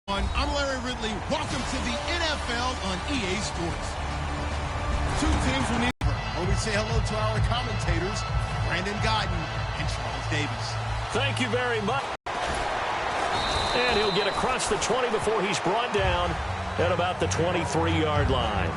I'm Larry Ridley. Welcome to the NFL on EA Sports. Two teams will need when we say hello to our commentators, Brandon Guyton and Charles Davis. Thank you very much. And he'll get across the 20 before he's brought down at about the 23-yard line.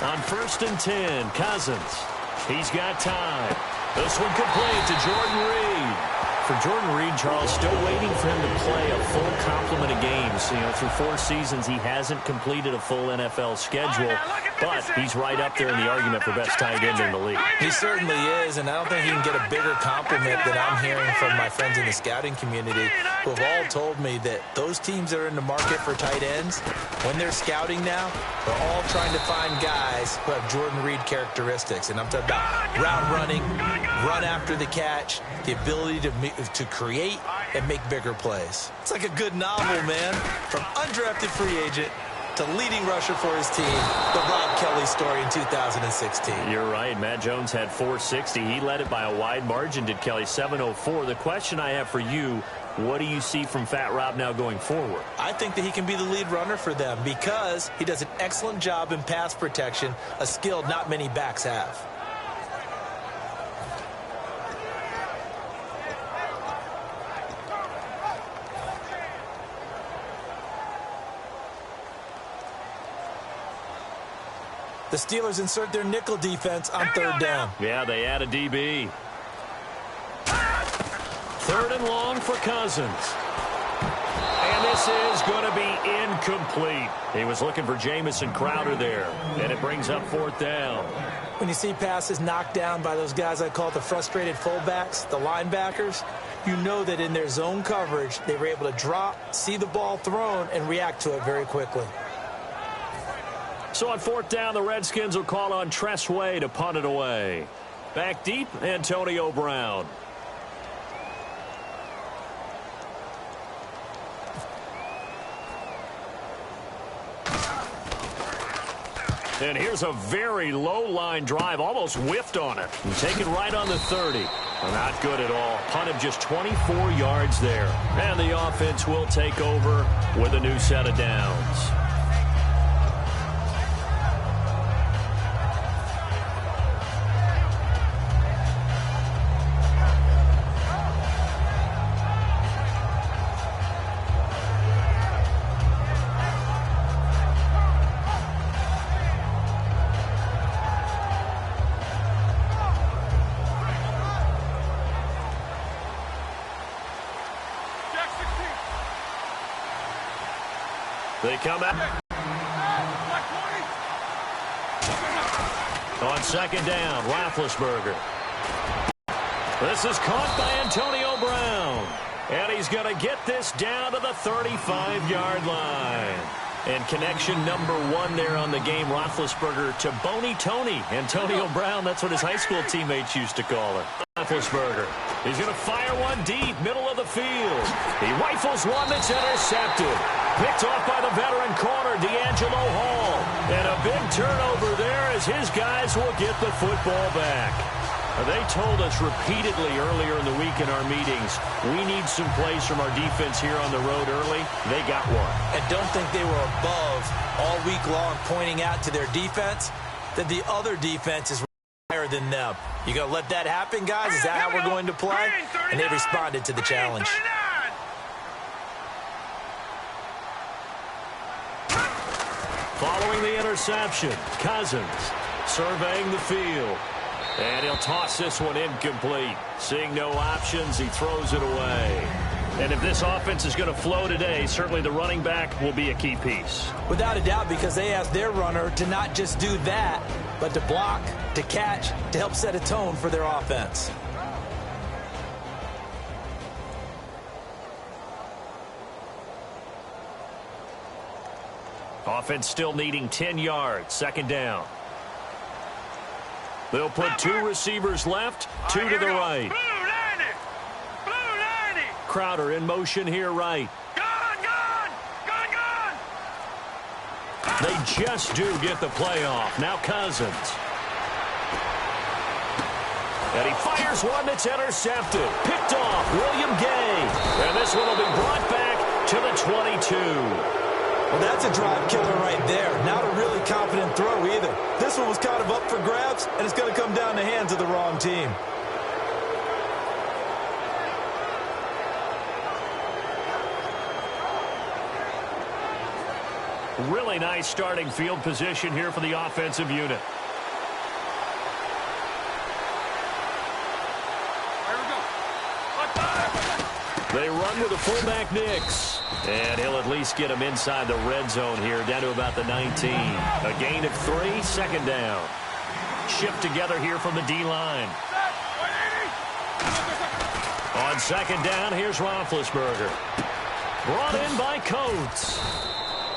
On 1st and 10, Cousins. He's got time. This one complete to Jordan Reed. For Jordan Reed, Charles, still waiting for him to play a full complement of games. You know, through 4 seasons, he hasn't completed a full NFL schedule, but he's right up there in the argument for best tight end in the league. He certainly is, and I don't think he can get a bigger compliment than I'm hearing from my friends in the scouting community who have all told me that those teams that are in the market for tight ends, when they're scouting now, they're all trying to find guys who have Jordan Reed characteristics. And I'm talking about route running, run after the catch, the ability to create and make bigger plays. It's like a good novel, man. From undrafted free agent to leading rusher for his team, the Rob Kelly story in 2016. You're right. Matt Jones had 460. He led it by a wide margin, did Kelly, 704. The question I have for you, what do you see from Fat Rob now going forward? I think that he can be the lead runner for them because he does an excellent job in pass protection, a skill not many backs have. The Steelers insert their nickel defense on 3rd down. Yeah, they add a DB. 3rd and long for Cousins. And this is going to be incomplete. He was looking for Jamison Crowder there, and it brings up 4th down. When you see passes knocked down by those guys I call the frustrated fullbacks, the linebackers, you know that in their zone coverage, they were able to drop, see the ball thrown, and react to it very quickly. So on 4th down, the Redskins will call on Tress Way to punt it away. Back deep, Antonio Brown. And here's a very low line drive, almost whiffed on it. And taken right on the 30. Not good at all. Punt of just 24 yards there. And the offense will take over with a new set of downs. They come out. On 2nd down, Roethlisberger. This is caught by Antonio Brown. And he's going to get this down to the 35-yard line. And connection number 1 there on the game, Roethlisberger to Boney Tony. Antonio Brown, that's what his high school teammates used to call him. Roethlisberger. He's going to fire one deep, middle of the field. He rifles one that's intercepted. Picked off by the veteran corner, D'Angelo Hall. And a big turnover there as his guys will get the football back. They told us repeatedly earlier in the week in our meetings, we need some plays from our defense here on the road early. They got one. And don't think they were above all week long pointing out to their defense that the other defense is higher than them. You going to let that happen, guys? Is that how we're going to play? And they responded to the challenge. Following the interception, Cousins surveying the field. And he'll toss this one incomplete. Seeing no options, he throws it away. And if this offense is going to flow today, certainly the running back will be a key piece. Without a doubt, because they asked their runner to not just do that, but to block, to catch, to help set a tone for their offense. Offense still needing 10 yards. 2nd down. They'll put 2 receivers left, 2 to the right. Crowder in motion here right. They just do get the play off. Now Cousins. And he fires one that's intercepted. Picked off, William Gay. And this one will be brought back to the 22. Well, that's a drive killer right there. Not a really confident throw either. This one was kind of up for grabs, and it's going to come down the hands of the wrong team. Really nice starting field position here for the offensive unit. They run with the fullback Nix. And he'll at least get him inside the red zone here, down to about the 19. A gain of 3, second down. Shift together here from the D-line. On second down, here's Roethlisberger. Brought in by Coates.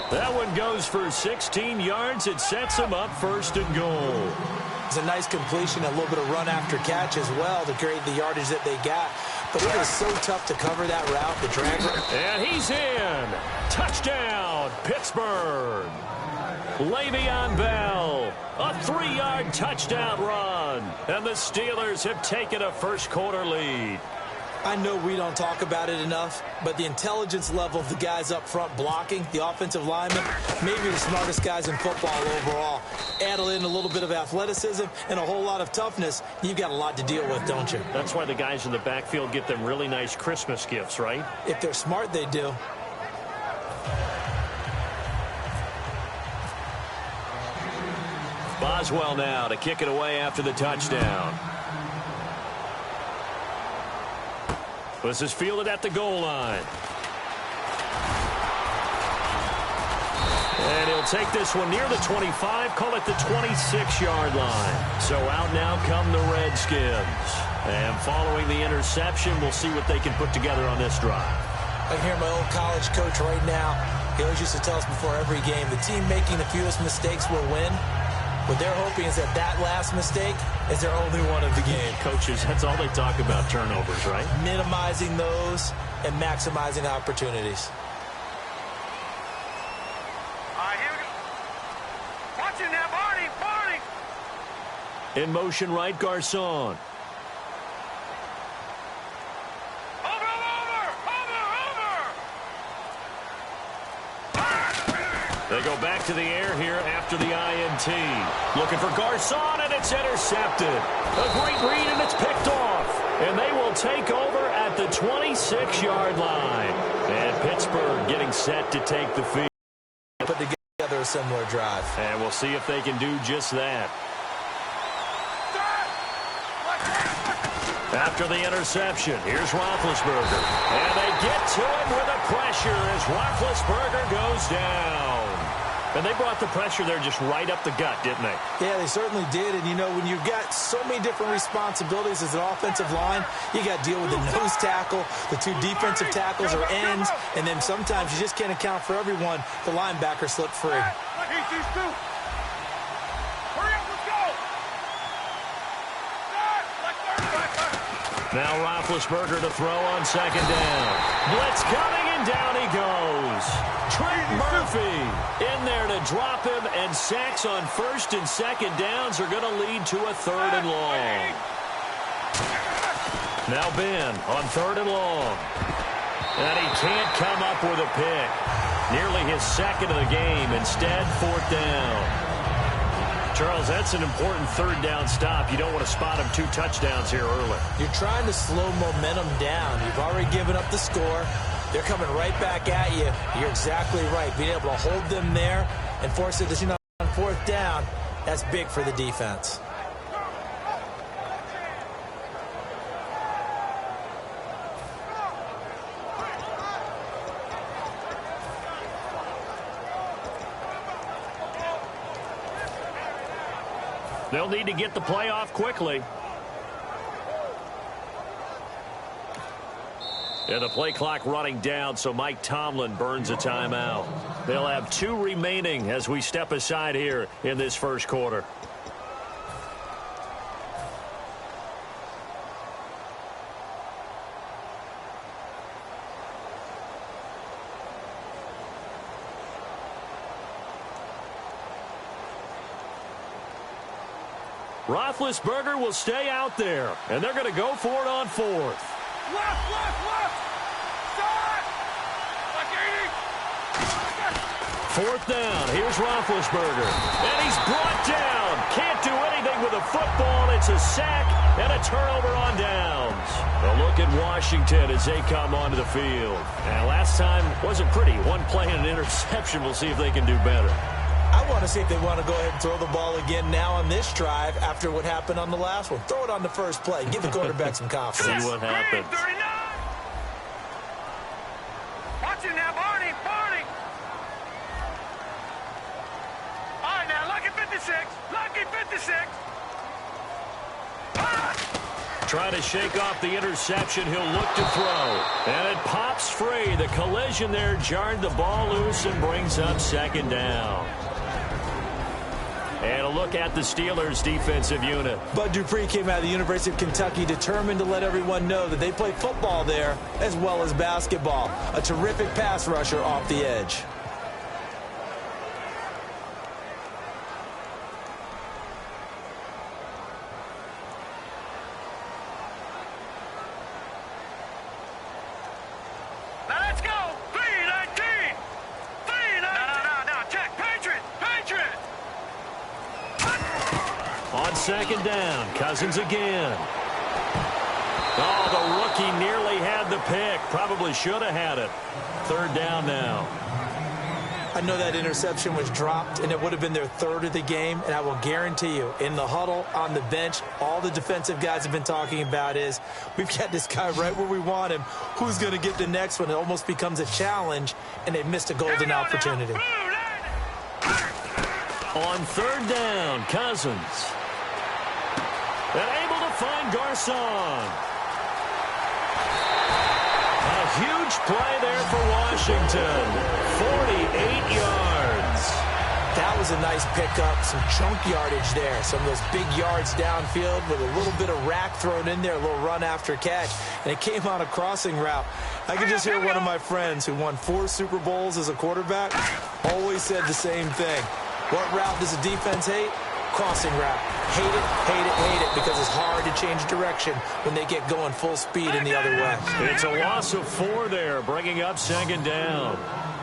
That one goes for 16 yards. It sets him up first and goal. It's a nice completion, a little bit of run after catch as well to create the yardage that they got. But it is so tough to cover that route, the drag route. And he's in. Touchdown, Pittsburgh. Le'Veon Bell, a 3-yard touchdown run. And the Steelers have taken a first-quarter lead. I know we don't talk about it enough, but the intelligence level of the guys up front blocking, the offensive linemen, maybe the smartest guys in football overall. Add in a little bit of athleticism and a whole lot of toughness, you've got a lot to deal with, don't you? That's why the guys in the backfield get them really nice Christmas gifts, right? If they're smart, they do. Boswell now to kick it away after the touchdown. This is fielded at the goal line. And he'll take this one near the 25, call it the 26-yard line. So out now come the Redskins. And following the interception, we'll see what they can put together on this drive. I hear my old college coach right now. He always used to tell us before every game, the team making the fewest mistakes will win. What they're hoping is that that last mistake is their only one of the game. Coaches, that's all they talk about, turnovers, right? Minimizing those and maximizing opportunities. All right, here we go. Watching that, Barney. In motion right, Garcon. They go back to the air here after the INT. Looking for Garcon, and it's intercepted. A great read, and it's picked off. And they will take over at the 26-yard line. And Pittsburgh getting set to take the field. Put together a similar drive. And we'll see if they can do just that. After the interception, here's Roethlisberger. And they get to him with a pressure as Roethlisberger goes down. And they brought the pressure there just right up the gut, didn't they? Yeah, they certainly did. And, you know, when you've got so many different responsibilities as an offensive line, you got to deal with the nose tackle, the 2 defensive tackles or ends, and then sometimes you just can't account for everyone. The linebacker slipped free. Now Roethlisberger to throw on second down. Blitz coming, and down he goes. Trent Murphy in there to drop him, and sacks on first and second downs are going to lead to a 3rd and long. Now Ben on 3rd and long. And he can't come up with a pick. Nearly his 2nd of the game. Instead, 4th down. Charles, that's an important 3rd down stop. You don't want to spot him 2 touchdowns here early. You're trying to slow momentum down. You've already given up the score. They're coming right back at you. You're exactly right. Being able to hold them there and force a decision on 4th down, that's big for the defense. They'll need to get the play off quickly. And the play clock running down, so Mike Tomlin burns a timeout. They'll have 2 remaining as we step aside here in this first quarter. Roethlisberger will stay out there, and they're going to go for it on fourth. Left. Start. Fourth down. Here's Roethlisberger. And he's brought down. Can't do anything with a football. It's a sack and a turnover on downs. A look at Washington as they come onto the field. And last time wasn't pretty. One play and an interception. We'll see if they can do better. I want to see if they want to go ahead and throw the ball again now on this drive after what happened on the last one. Throw it on the first play. Give the quarterback some confidence. See what happens. 39. Watch it now, Barney. All right, now, lucky 56. Try to shake off the interception. He'll look to throw. And it pops free. The collision there jarred the ball loose and brings up second down. And a look at the Steelers' defensive unit. Bud Dupree came out of the University of Kentucky determined to let everyone know that they play football there as well as basketball. A terrific pass rusher off the edge. Now let's go. 3-19. No. Check. Patriot. On second down, Cousins again. Oh, the rookie nearly had the pick. Probably should have had it. Third down now. I know that interception was dropped, and it would have been their third of the game, and I will guarantee you, in the huddle, on the bench, all the defensive guys have been talking about is, we've got this guy right where we want him. Who's going to get the next one? It almost becomes a challenge, and they've missed a golden opportunity. On third down, Cousins. And able to find Garcon. A huge play there for Washington. 48 yards. That was a nice pickup, some chunk yardage there. Some of those big yards downfield with a little bit of rack thrown in there, a little run after catch. And it came on a crossing route. I could just hear one of my friends who won 4 Super Bowls as a quarterback always said the same thing. What route does a defense hate? Crossing route. Hate it, because it's hard to change direction when they get going full speed in the other way. It's a loss of 4 there, bringing up second down.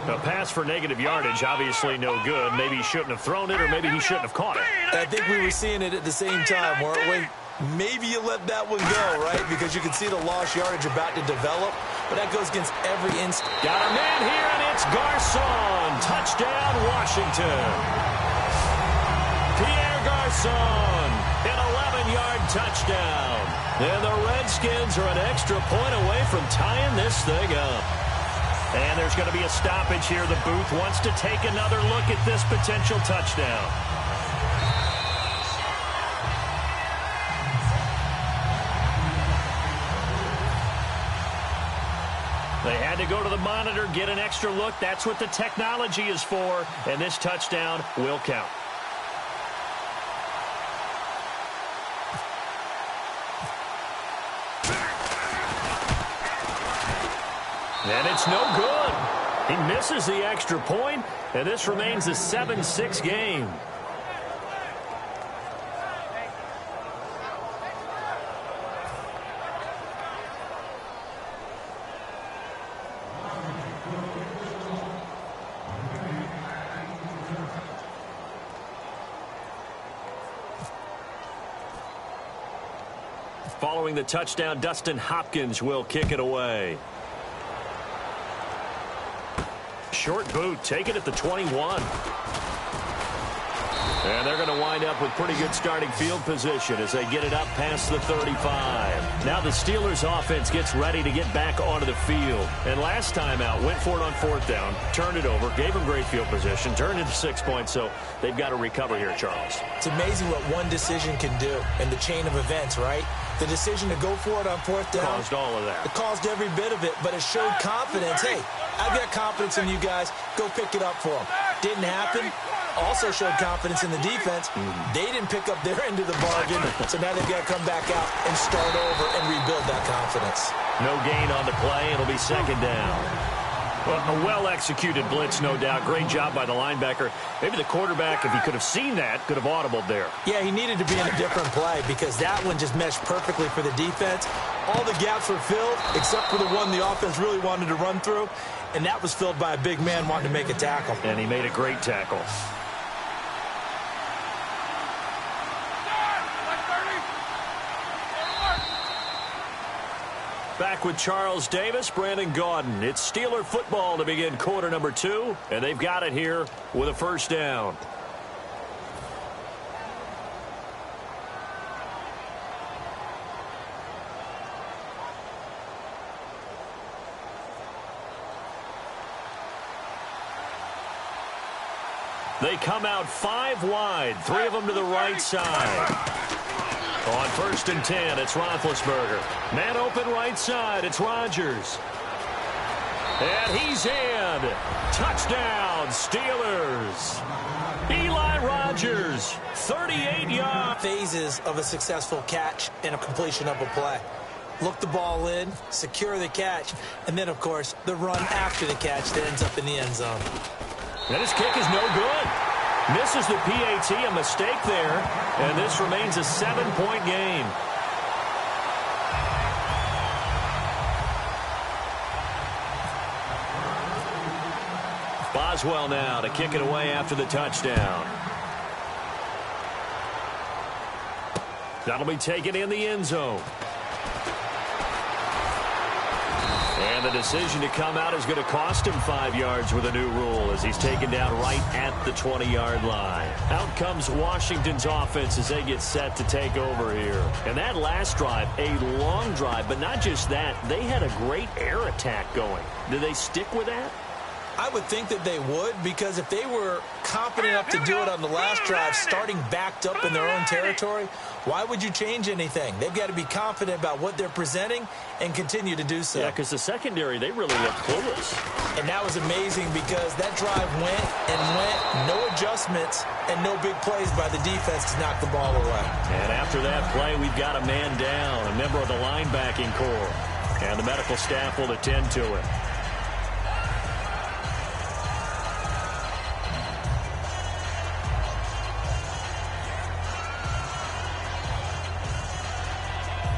A pass for negative yardage, obviously no good. Maybe he shouldn't have thrown it, or maybe he shouldn't have caught it. I think we were seeing it at the same time, weren't we? Maybe you let that one go, right? Because you can see the lost yardage about to develop, but that goes against every instinct. Got a man here, and it's Garcon. Touchdown, Washington. Pierre Garcon, an 11-yard touchdown. And the Redskins are an extra point away from tying this thing up. And there's going to be a stoppage here. The booth wants to take another look at this potential touchdown. They had to go to the monitor, get an extra look. That's what the technology is for. And this touchdown will count. And it's no good. He misses the extra point, and this remains a 7-6 game. Following the touchdown, Dustin Hopkins will kick it away. Short boot, take it at the 21. And they're going to wind up with pretty good starting field position as they get it up past the 35. Now the Steelers offense gets ready to get back onto the field. And last time out, went for it on fourth down, turned it over, gave them great field position, turned into 6 points, so they've got to recover here, Charles. It's amazing what one decision can do in the chain of events, right? The decision to go for it on fourth down caused all of that. It caused every bit of it, but it showed confidence. Hey, I've got confidence in you guys. Go pick it up for them. Didn't happen. Also showed confidence in the defense. They didn't pick up their end of the bargain, so now they've got to come back out and start over and rebuild that confidence. No gain on the play. It'll be second down. Well, a well-executed blitz, no doubt. Great job by the linebacker. Maybe the quarterback, if he could have seen that, could have audibled there. Yeah, he needed to be in a different play because that one just meshed perfectly for the defense. All the gaps were filled except for the one the offense really wanted to run through, and that was filled by a big man wanting to make a tackle. And he made a great tackle. Back with Charles Davis, Brandon Gaudin. It's Steeler football to begin quarter number 2, and they've got it here with a first down. They come out 5 wide, 3 of them to the right side. On 1st and 10, it's Roethlisberger. Man open right side, it's Rodgers. And he's in. Touchdown, Steelers. Eli Rodgers, 38 yards. Phases of a successful catch and a completion of a play. Look the ball in, secure the catch, and then, of course, the run after the catch that ends up in the end zone. And his kick is no good. Misses the PAT, a mistake there, and this remains a 7-point game. Boswell now to kick it away after the touchdown. That'll be taken in the end zone. And the decision to come out is going to cost him 5 yards with a new rule as he's taken down right at the 20-yard line. Out comes Washington's offense as they get set to take over here. And that last drive, a long drive, but not just that, they had a great air attack going. Do they stick with that? I would think that they would, because if they were confident enough to do it on the last drive, starting backed up in their own territory, why would you change anything? They've got to be confident about what they're presenting and continue to do so. Yeah, because the secondary, they really looked clueless. And that was amazing because that drive went and went, no adjustments, and no big plays by the defense to knock the ball away. And after that play, we've got a man down, a member of the linebacking corps. And the medical staff will attend to it.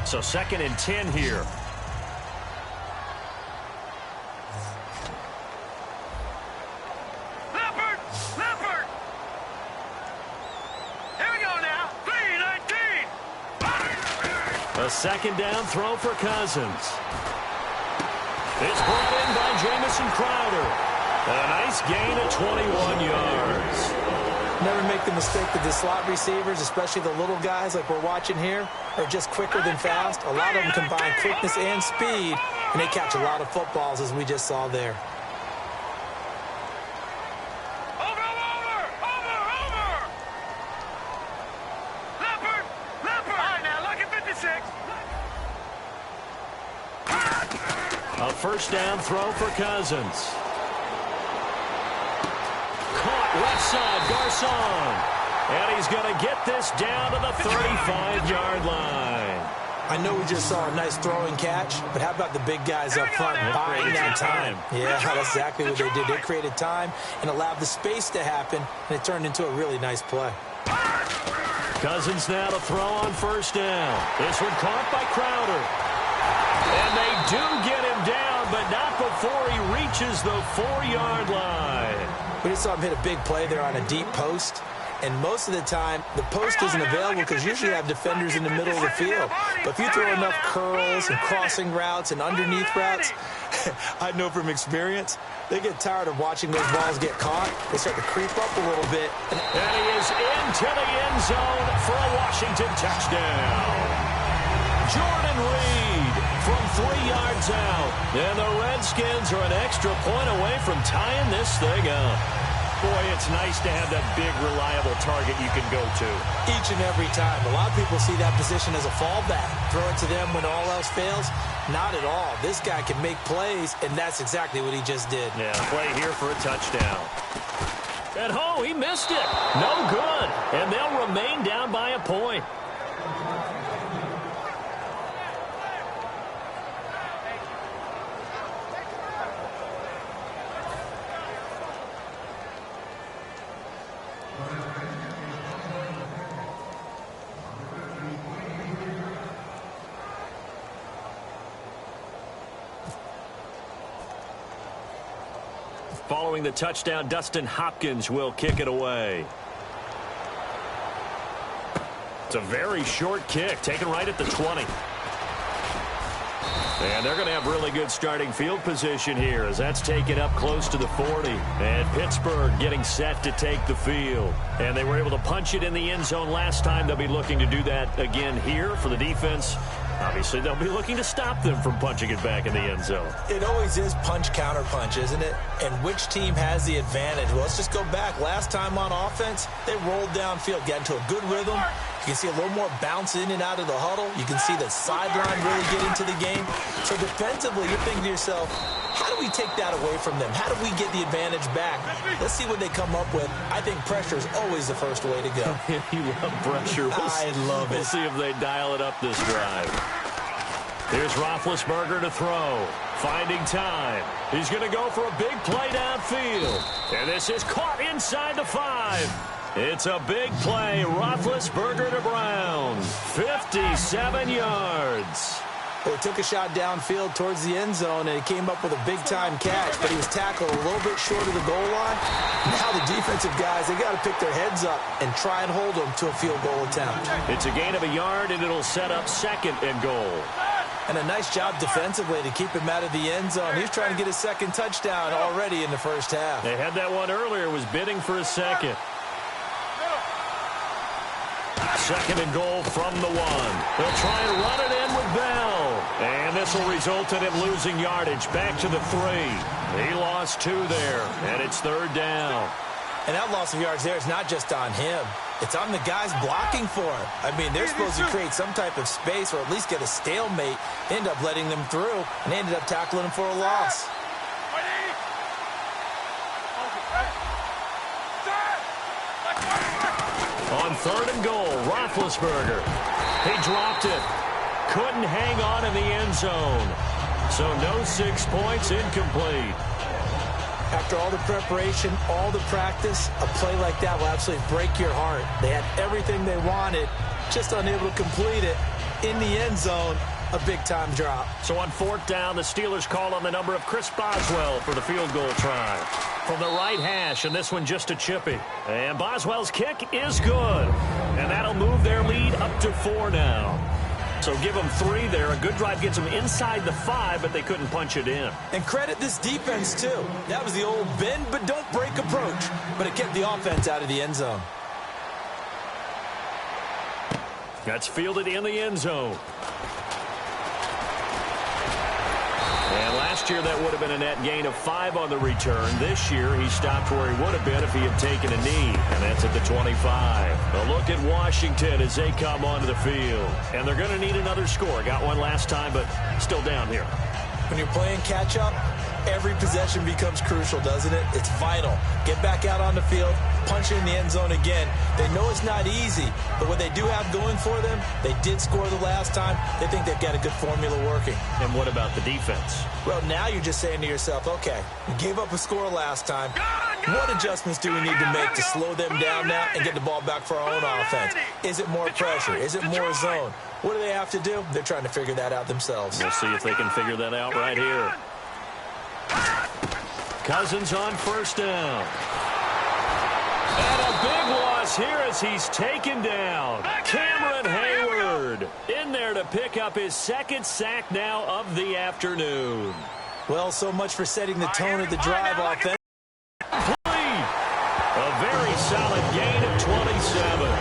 So 2nd and 10 here. Leopard! Leopard! Here we go now. 3-19. A 2nd down throw for Cousins. It's brought in by Jamison Crowder. A nice gain of 21 yards. Never make the mistake that the slot receivers, especially the little guys like we're watching here, are just quicker than fast. A lot of them combine quickness and speed, and they catch a lot of footballs, as we just saw there. Over! Leopard! Leopard! All right, now look at 56. A 1st down throw for Cousins. Caught left side, Garcon. And he's going to get this down to the 35-yard line. I know we just saw a nice throwing catch, but how about the big guys up front buying that time? Yeah, that's exactly what they did. They created time and allowed the space to happen, and it turned into a really nice play. Cousins now to throw on 1st down. This one caught by Crowder. And they do get him down, but not before he reaches the 4-yard line. We just saw him hit a big play there on a deep post. And most of the time, the post isn't available because usually you have defenders in the middle of the field. But if you throw enough curls and crossing routes and underneath routes, I know from experience, they get tired of watching those balls get caught. They start to creep up a little bit. And he is into the end zone for a Washington touchdown. Jordan Reed from 3 yards out. And the Redskins are an extra point away from tying this thing up. Boy, it's nice to have that big, reliable target you can go to. Each and every time. A lot of people see that position as a fallback. Throw it to them when all else fails. Not at all. This guy can make plays, and that's exactly what he just did. Yeah, play here for a touchdown. And he missed it. No good. And they'll remain down by a point. Following the touchdown, Dustin Hopkins will kick it away. It's a very short kick, taken right at the 20. And they're going to have really good starting field position here as that's taken up close to the 40. And Pittsburgh getting set to take the field. And they were able to punch it in the end zone last time. They'll be looking to do that again here for the defense. Obviously, they'll be looking to stop them from punching it back in the end zone. It always is punch-counter-punch, isn't it? And which team has the advantage? Well, let's just go back. Last time on offense, they rolled downfield, got into a good rhythm. You can see a little more bounce in and out of the huddle. You can see the sideline really get into the game. So defensively, you're thinking to yourself, how do we take that away from them? How do we get the advantage back? Let's see what they come up with. I think pressure is always the first way to go. You love pressure. I love it. We'll see if they dial it up this drive. Here's Roethlisberger to throw. Finding time. He's going to go for a big play downfield. And this is caught inside the 5. It's a big play. Roethlisberger to Brown. 57 yards. Well, he took a shot downfield towards the end zone, and he came up with a big-time catch, but he was tackled a little bit short of the goal line. Now the defensive guys, they got to pick their heads up and try and hold them to a field goal attempt. It's a gain of a yard, and it'll set up 2nd and goal. And a nice job defensively to keep him out of the end zone. He's trying to get his 2nd touchdown already in the first half. They had that one earlier, was bidding for a 2nd. 2nd and goal from the 1. They'll try and run it in with Bell. And this will result in him losing yardage back to the 3. He lost 2 there, and it's 3rd down. And that loss of yards there is not just on him. It's on the guys blocking for him. I mean, they're supposed to create some type of space or at least get a stalemate. They end up letting them through, and they ended up tackling him for a loss. On 3rd and goal, Roethlisberger. He dropped it. Couldn't hang on in the end zone. So no 6 points, incomplete. After all the preparation, all the practice, a play like that will absolutely break your heart. They had everything they wanted, just unable to complete it. In the end zone, a big-time drop. So on 4th down, the Steelers call on the number of Chris Boswell for the field goal try. From the right hash, and this one just a chippy. And Boswell's kick is good. And that'll move their lead up to 4 now. So give them 3 there. A good drive gets them inside the 5, but they couldn't punch it in. And credit this defense, too. That was the old bend but don't break approach. But it kept the offense out of the end zone. That's fielded in the end zone. And last year, that would have been a net gain of 5 on the return. This year, he stopped where he would have been if he had taken a knee, and that's at the 25. A look at Washington as they come onto the field. And they're going to need another score. Got one last time, but still down here. When you're playing catch-up, every possession becomes crucial, doesn't it? It's vital. Get back out on the field, punch it in the end zone again. They know it's not easy, but what they do have going for them, they did score the last time. They think they've got a good formula working. And what about the defense? Well, now you're just saying to yourself, okay, we gave up a score last time. What adjustments do we need to make to slow them down now and get the ball back for our own offense? Is it more pressure? Is it more zone? What do they have to do? They're trying to figure that out themselves. We'll see if they can figure that out right here. Cousins on 1st down. And a big loss here as he's taken down. Cameron Hayward in there to pick up his 2nd sack now of the afternoon. Well, so much for setting the tone of the drive offense. A very solid gain of 27.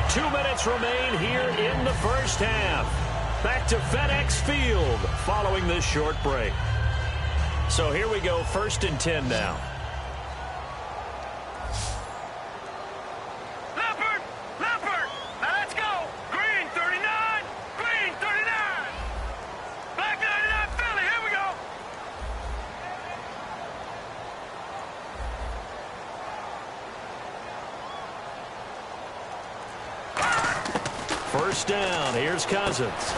2 minutes remain here in the first half. Back to FedEx Field following this short break. So here we go, 1st and 10 now. Leopard! Now let's go! Green 39! Green 39! Black 99 Philly, here we go! First down, here's Cousins.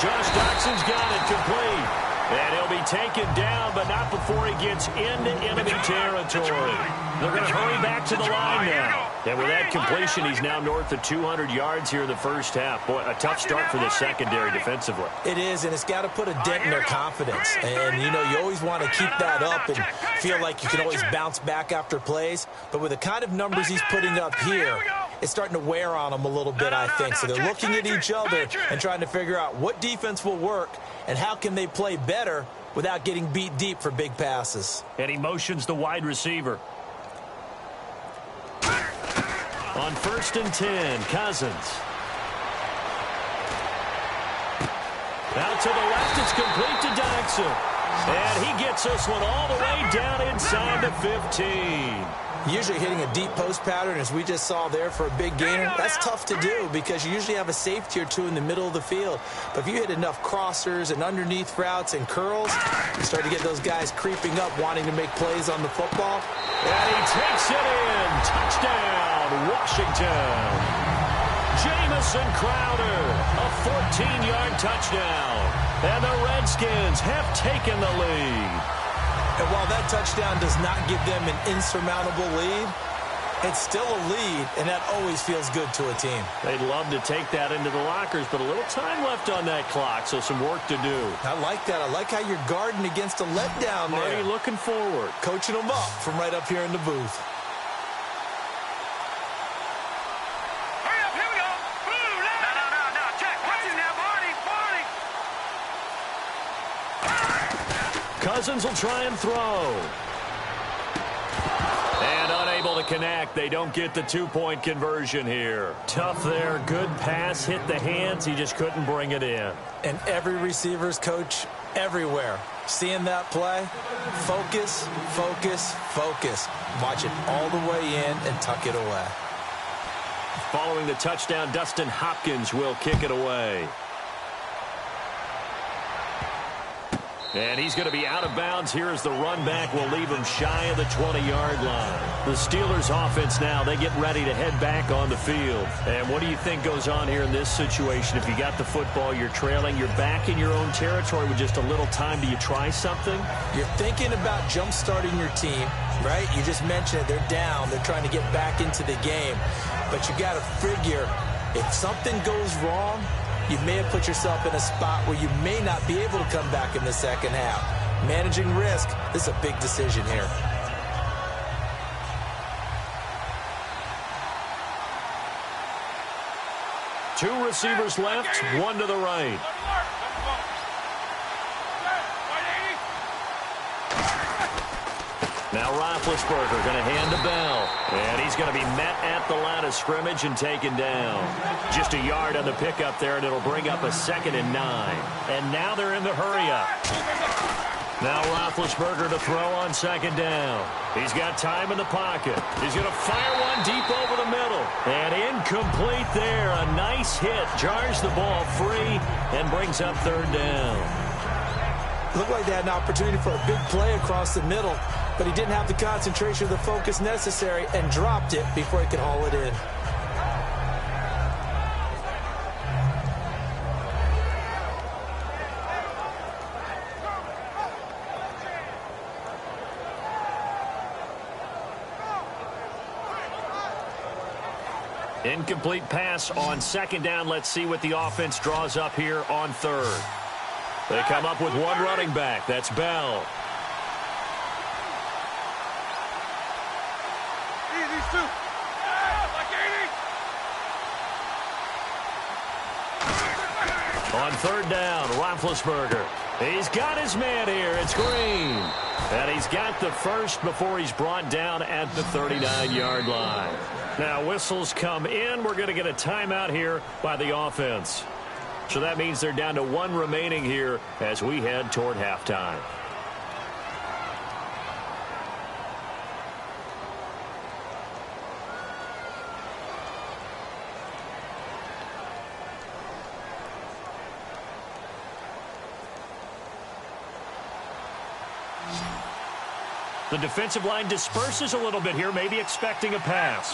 Josh Doxson's got it complete. And he'll be taken down, but not before he gets into enemy territory. They're going to hurry back to the line now. And with that completion, he's now north of 200 yards here in the first half. Boy, a tough start for the secondary defensively. It is, and it's got to put a dent in their confidence. And, you know, you always want to keep that up and feel like you can always bounce back after plays. But with the kind of numbers he's putting up here, it's starting to wear on them a little bit, I think. So they're looking at each other and trying to figure out what defense will work and how can they play better without getting beat deep for big passes. And he motions the wide receiver. On 1st and 10, Cousins. Out to the left, it's complete to Dodson. And he gets this one all the way down inside the 15. Usually hitting a deep post pattern, as we just saw there for a big gainer, that's tough to do because you usually have a safety or two in the middle of the field. But if you hit enough crossers and underneath routes and curls, you start to get those guys creeping up, wanting to make plays on the football. And he takes it in. Touchdown, Washington. Jamison Crowder, a 14-yard touchdown. And the Redskins have taken the lead. And while that touchdown does not give them an insurmountable lead, it's still a lead, and that always feels good to a team. They'd love to take that into the lockers, but a little time left on that clock, so some work to do. I like that. I like how you're guarding against a letdown there. Already looking forward. Coaching them up from right up here in the booth. Hurry up, here we go. Boom, no, check. Watch him now, Barney. Cousins will try and throw. And unable to connect. They don't get the two-point conversion here. Tough there. Good pass. Hit the hands. He just couldn't bring it in. And every receiver's coach everywhere. Seeing that play, focus, focus, focus. Watch it all the way in and tuck it away. Following the touchdown, Dustin Hopkins will kick it away. And he's going to be out of bounds here as the run back will leave him shy of the 20-yard line. The Steelers offense now, they get ready to head back on the field. And what do you think goes on here in this situation? If you got the football, you're trailing, you're back in your own territory with just a little time. Do you try something? You're thinking about jump-starting your team, right? You just mentioned it. They're down. They're trying to get back into the game. But you got to figure if something goes wrong, you may have put yourself in a spot where you may not be able to come back in the second half. Managing risk, this is a big decision here. Two receivers left, one to the right. Now Roethlisberger going to hand to Bell. And he's going to be met at the line of scrimmage and taken down. Just a yard on the pickup there, and it'll bring up a 2nd and 9. And now they're in the hurry-up. Now Roethlisberger to throw on 2nd down. He's got time in the pocket. He's going to fire one deep over the middle. And incomplete there. A nice hit. Jars the ball free and brings up 3rd down. Looked like they had an opportunity for a big play across the middle, but he didn't have the concentration or the focus necessary and dropped it before he could haul it in. Incomplete pass on 2nd down. Let's see what the offense draws up here on 3rd. They come up with one running back. That's Bell. On 3rd down, Roethlisberger. He's got his man here. It's Green. And he's got the first before he's brought down at the 39-yard line. Now, whistles come in. We're going to get a timeout here by the offense. So that means they're down to one remaining here as we head toward halftime. The defensive line disperses a little bit here, maybe expecting a pass.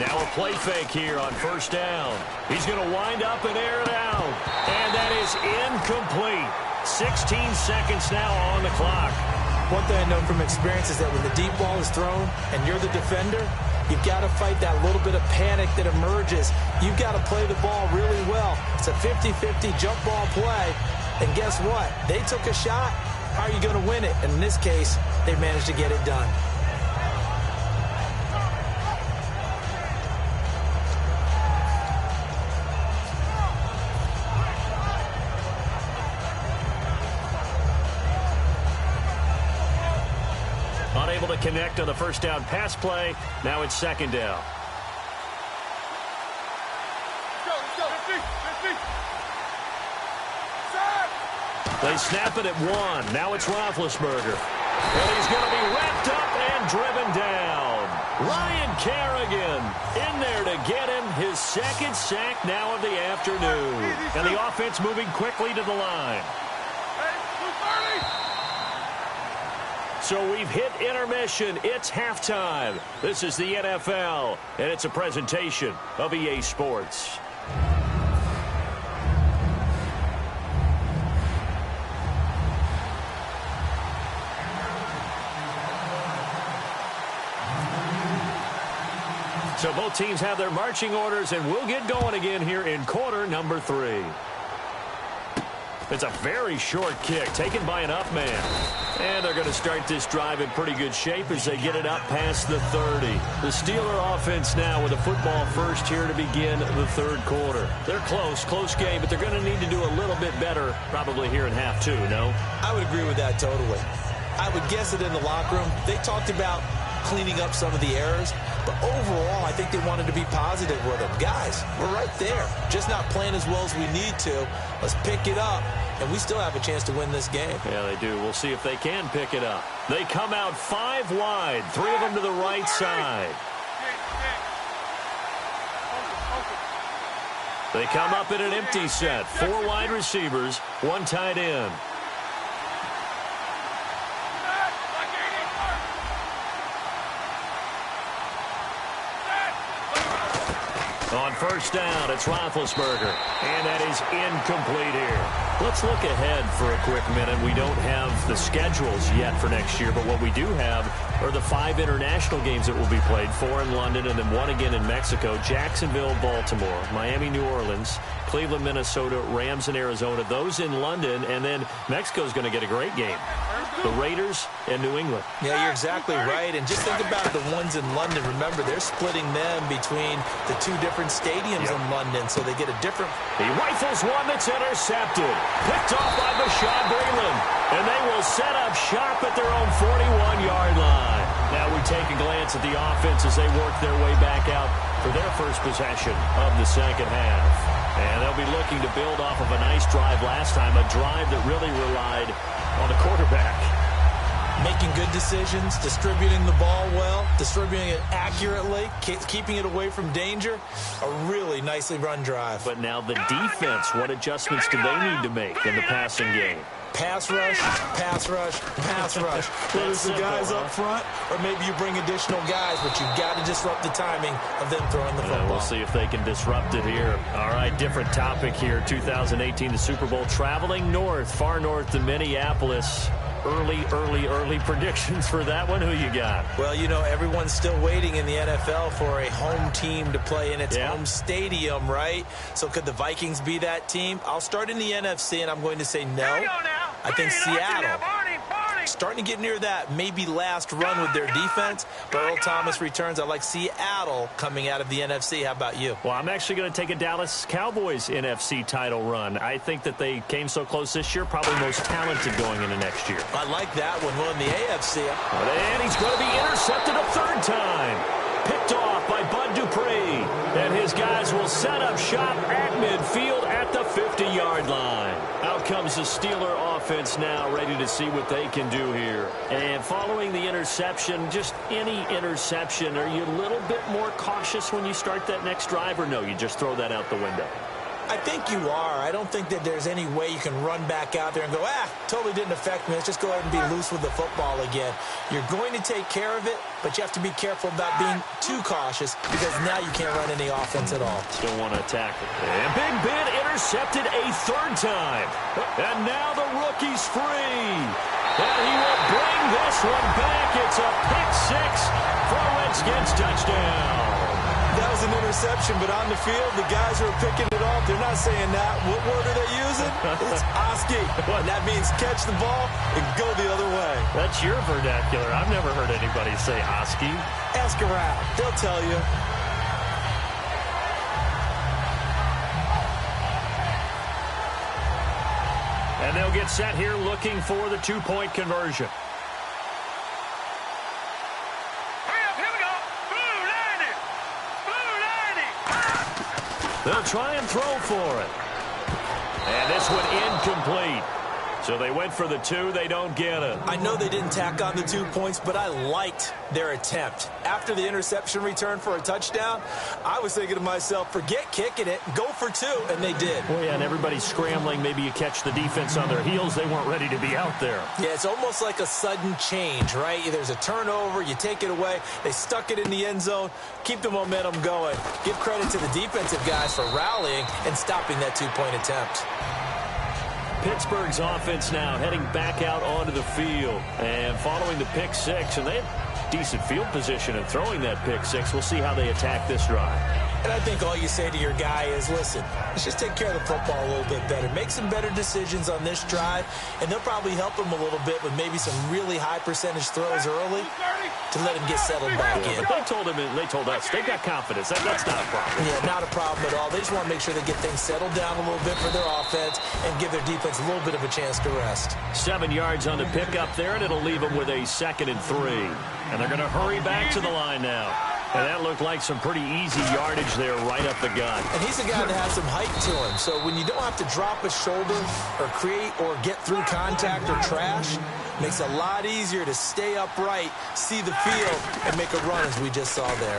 Now a play fake here on first down. He's going to wind up and air it out. And that is incomplete. 16 seconds now on the clock. One thing I know from experience is that when the deep ball is thrown and you're the defender, you've got to fight that little bit of panic that emerges. You've got to play the ball really well. It's a 50-50 jump ball play. And guess what? They took a shot. How are you going to win it? And in this case, they managed to get it done. Unable to connect on the first down pass play. Now it's second down. They snap it at 1. Now it's Roethlisberger. And he's going to be wrapped up and driven down. Ryan Kerrigan in there to get him his second sack now of the afternoon. And the offense moving quickly to the line. So we've hit intermission. It's halftime. This is the NFL, and it's a presentation of EA Sports. So both teams have their marching orders, and we'll get going again here in quarter number 3. It's a very short kick taken by an up man. And they're going to start this drive in pretty good shape as they get it up past the 30. The Steeler offense now with a football first here to begin the third quarter. They're close game, but they're going to need to do a little bit better probably here in half 2, no? I would agree with that totally. I would guess that in the locker room, they talked about cleaning up some of the errors, but overall, I think they wanted to be positive with them. Guys, we're right there. Just not playing as well as we need to. Let's pick it up, and we still have a chance to win this game. Yeah, they do. We'll see if they can pick it up. They come out 5 wide, 3 of them to the right side. They come up in an empty set. 4 wide receivers, 1 tight end. On first down, it's Roethlisberger, and that is incomplete here. Let's look ahead for a quick minute. We don't have the schedules yet for next year, but what we do have are the 5 international games that will be played, 4 in London and then 1 again in Mexico, Jacksonville, Baltimore, Miami, New Orleans, Cleveland, Minnesota, Rams, and Arizona. Those in London, and then Mexico's going to get a great game. The Raiders and New England. Yeah, you're exactly right. And just think about the ones in London. Remember, they're splitting them between the 2 different stadiums in London, so they get a different... He rifles one that's intercepted. Picked off by Bashaud Breeland. And they will set up shop at their own 41-yard line. Now we take a glance at the offense as they work their way back out for their first possession of the second half. And they'll be looking to build off of a nice drive last time, a drive that really relied on the quarterback. Making good decisions, distributing the ball well, distributing it accurately, keeping it away from danger. A really nicely run drive. But now the defense, what adjustments do they need to make in the passing game? Pass rush, pass rush, pass rush. Whether it's the guys up front or maybe you bring additional guys, but you've got to disrupt the timing of them throwing the football. We'll see if they can disrupt it here. All right, different topic here. 2018, the Super Bowl, traveling north, far north to Minneapolis. Early predictions for that one. Who you got? Well, you know, everyone's still waiting in the NFL for a home team to play in its home stadium, right? So could the Vikings be that team? I'll start in the NFC, and I'm going to say no. I think Seattle, starting to get near that maybe last run with their defense. But Earl Thomas returns. I like Seattle coming out of the NFC. How about you? Well, I'm actually going to take a Dallas Cowboys NFC title run. I think that they came so close this year, probably most talented going into next year. I like that one. Well, in the AFC. And he's going to be intercepted a 3rd time. Picked off by Bud Dupree. And his guys will set up shop at midfield at the 50-yard line. Out comes the Steeler offense now, ready to see what they can do here. And following the interception, just any interception, are you a little bit more cautious when you start that next drive, or no, you just throw that out the window? I think you are. I don't think that there's any way you can run back out there and go, totally didn't affect me. Let's just go ahead and be loose with the football again. You're going to take care of it, but you have to be careful about being too cautious because now you can't run any offense at all. Still want to attack it. And Big Ben intercepted a third time. And now the rookie's free. And he will bring this one back. It's a pick six for a Redskins touchdown. That was an interception, but on the field, the guys who are picking it off, they're not saying that. What word are they using? It's Oski. And that means catch the ball and go the other way. That's your vernacular. I've never heard anybody say Oski. Ask around. They'll tell you. And they'll get set here looking for the two-point conversion. They'll try and throw for it. And this one incomplete. So they went for the two. They don't get it. I know they didn't tack on the 2 points, but I liked their attempt. After the interception return for a touchdown, I was thinking to myself, forget kicking it, go for two, and they did. Oh, yeah, and everybody's scrambling. Maybe you catch the defense on their heels. They weren't ready to be out there. Yeah, it's almost like a sudden change, right? There's a turnover, you take it away, they stuck it in the end zone, keep the momentum going. Give credit to the defensive guys for rallying and stopping that two-point attempt. Pittsburgh's offense now heading back out onto the field and following the pick six, and they have decent field position and throwing that pick six. We'll see how they attack this drive. And I think all you say to your guy is, listen, let's just take care of the football a little bit better. Make some better decisions on this drive, and they'll probably help him a little bit with maybe some really high percentage throws early to let him get settled back in. But they told us they've got confidence. That's not a problem. Yeah, not a problem at all. They just want to make sure they get things settled down a little bit for their offense and give their defense a little bit of a chance to rest. 7 yards on the pickup there, and it'll leave them with a 2nd and 3. And they're going to hurry back to the line now. And that looked like some pretty easy yardage there right up the gut. And he's a guy that has some height to him. So when you don't have to drop a shoulder or create or get through contact or trash, makes it a lot easier to stay upright, see the field, and make a run as we just saw there.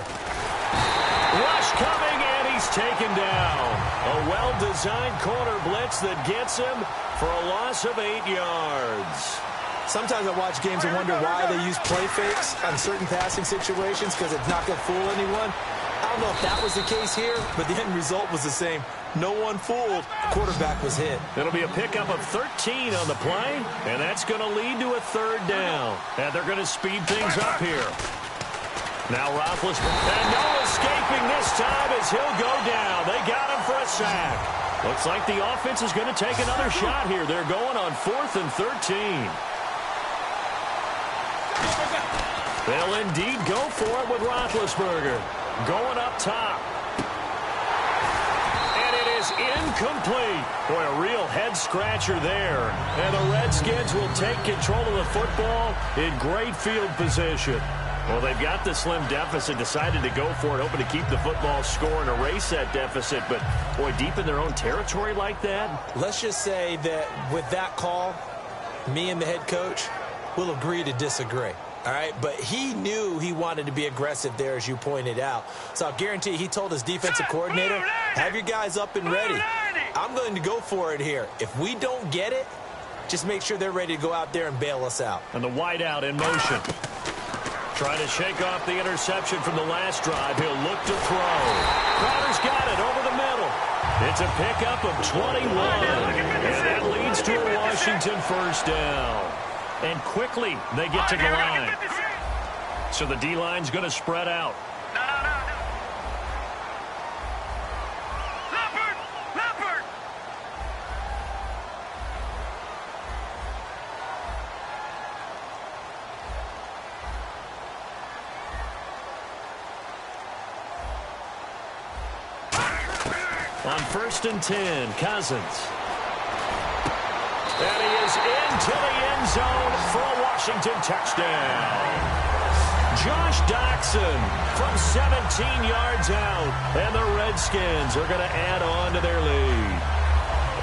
Rush coming, and he's taken down. A well-designed corner blitz that gets him for a loss of 8 yards. Sometimes I watch games and wonder why they use play fakes on certain passing situations because it's not going to fool anyone. I don't know if that was the case here, but the end result was the same. No one fooled. Quarterback was hit. It'll be a pickup of 13 on the play, and that's going to lead to a 3rd down. And they're going to speed things up here. Now Roethlisberger, and no escaping this time as he'll go down. They got him for a sack. Looks like the offense is going to take another shot here. They're going on 4th and 13. They'll indeed go for it with Roethlisberger. Going up top. And it is incomplete. Boy, a real head-scratcher there. And the Redskins will take control of the football in great field position. Well, they've got the slim deficit, decided to go for it, hoping to keep the football score and erase that deficit. But, boy, deep in their own territory like that. Let's just say that with that call, me and the head coach will agree to disagree. All right, but he knew he wanted to be aggressive there, as you pointed out. So I'll guarantee he told his defensive coordinator, have your guys up and ready. I'm going to go for it here. If we don't get it, just make sure they're ready to go out there and bail us out. And the wideout in motion. Trying to shake off the interception from the last drive. He'll look to throw. Crowder's got it over the middle. It's a pickup of 21. And that leads to a Washington 1st down. And quickly, they get to the line. So the D-line's going to spread out. Leopard! On 1st and 10, Cousins. And he is into the end zone for a Washington touchdown. Josh Doxson from 17 yards out. And the Redskins are going to add on to their lead.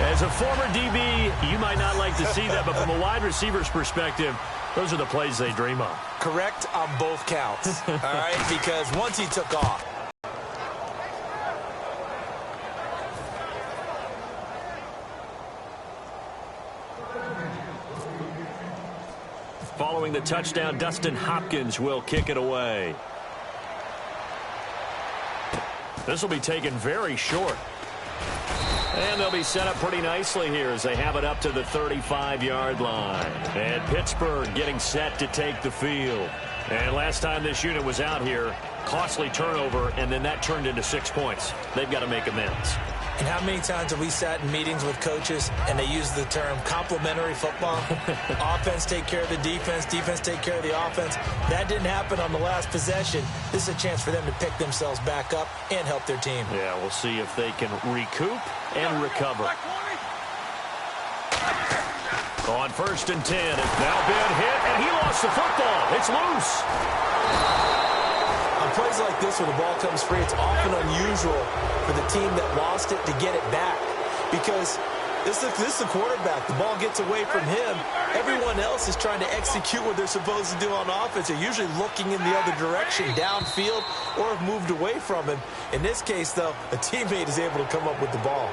As a former DB, you might not like to see that, but from a wide receiver's perspective, those are the plays they dream of. Correct on both counts, all right, because once he took off. Following the touchdown, Dustin Hopkins will kick it away. This will be taken very short. And they'll be set up pretty nicely here as they have it up to the 35-yard line. And Pittsburgh getting set to take the field. And last time this unit was out here, costly turnover, and then that turned into 6 points. They've got to make amends. And how many times have we sat in meetings with coaches and they use the term complementary football? Offense take care of the defense, defense take care of the offense. That didn't happen on the last possession. This is a chance for them to pick themselves back up and help their team. Yeah, we'll see if they can recoup and recover. On 1st and 10, it's now been hit, and he lost the football. It's loose. On plays like this where the ball comes free, it's often unusual for the team that lost it to get it back because this is the quarterback. The ball gets away from him. Everyone else is trying to execute what they're supposed to do on offense. They're usually looking in the other direction, downfield, or have moved away from him. In this case, though, a teammate is able to come up with the ball.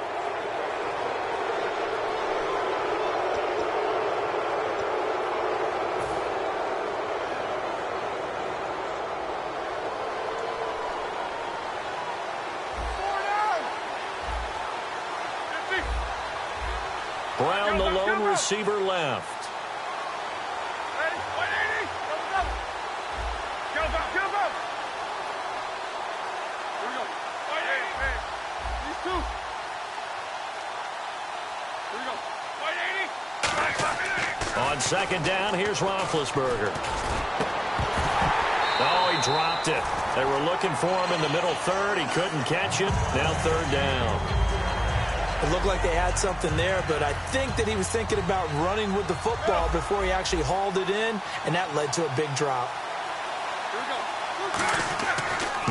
Brown, the lone receiver, left. Ready? 180. Go. Here we go. 180. Hey. These two. Here we go. 180. On 2nd down, here's Roethlisberger. Oh, he dropped it. They were looking for him in the middle third. He couldn't catch it. Now 3rd down. It looked like they had something there, but I think that he was thinking about running with the football before he actually hauled it in, and that led to a big drop. Here we go.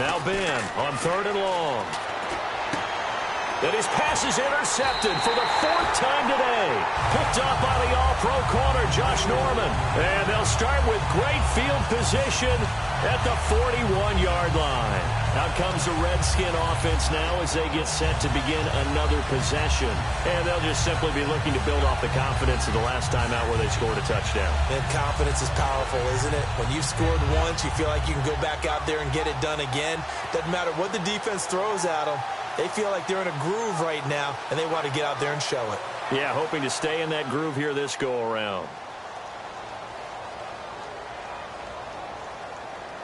Now Ben on 3rd and long. And his pass is intercepted for the 4th time today. Picked up by the all-pro corner, Josh Norman. And they'll start with great field position at the 41-yard line. Out comes the Redskin offense now as they get set to begin another possession. And they'll just simply be looking to build off the confidence of the last time out where they scored a touchdown. And confidence is powerful, isn't it? When you've scored once, you feel like you can go back out there and get it done again. Doesn't matter what the defense throws at them. They feel like they're in a groove right now, and they want to get out there and show it. Yeah, hoping to stay in that groove here this go-around.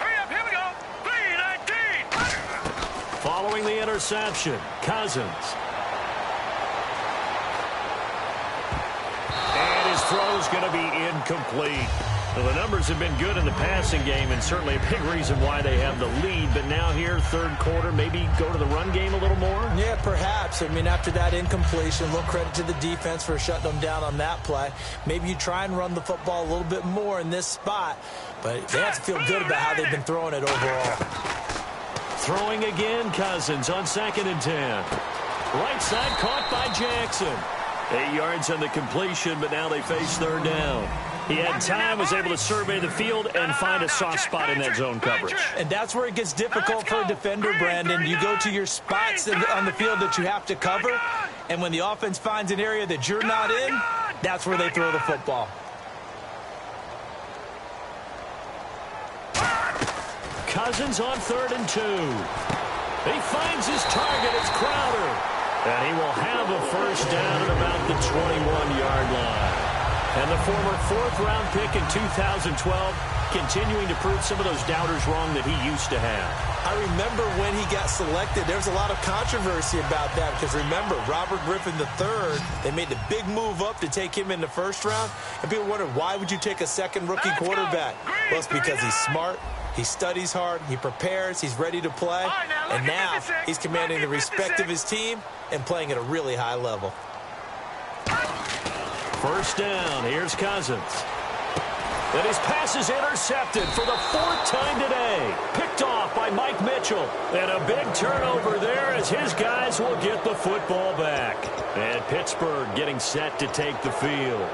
Hurry up, here we go. 319. Following the interception, Cousins. And his throw's going to be incomplete. Well, the numbers have been good in the passing game and certainly a big reason why they have the lead. But now here, 3rd quarter, maybe go to the run game a little more? Yeah, perhaps. I mean, after that incompletion, a little credit to the defense for shutting them down on that play. Maybe you try and run the football a little bit more in this spot. But they have to feel good about how they've been throwing it overall. Throwing again, Cousins on 2nd and 10. Right side caught by Jackson. 8 yards on the completion, but now they face 3rd down. He had time, was able to survey the field and find a soft spot in that zone coverage. And that's where it gets difficult for a defender, Brandon. You go to your spots on the field that you have to cover, and when the offense finds an area that you're not in, that's where they throw the football. Cousins on 3rd and 2. He finds his target. It's Crowder. And he will have a first down at about the 21-yard line. And the former 4th-round pick in 2012 continuing to prove some of those doubters wrong that he used to have. I remember when he got selected, there was a lot of controversy about that because remember, Robert Griffin III, they made the big move up to take him in the 1st round. And people wondered, why would you take a 2nd rookie quarterback? Well, it's because he's smart. He studies hard, he prepares, he's ready to play, and now he's commanding the respect of his team and playing at a really high level. First down, here's Cousins. And his pass is intercepted for the 4th time today. Picked off by Mike Mitchell. And a big turnover there as his guys will get the football back. And Pittsburgh getting set to take the field.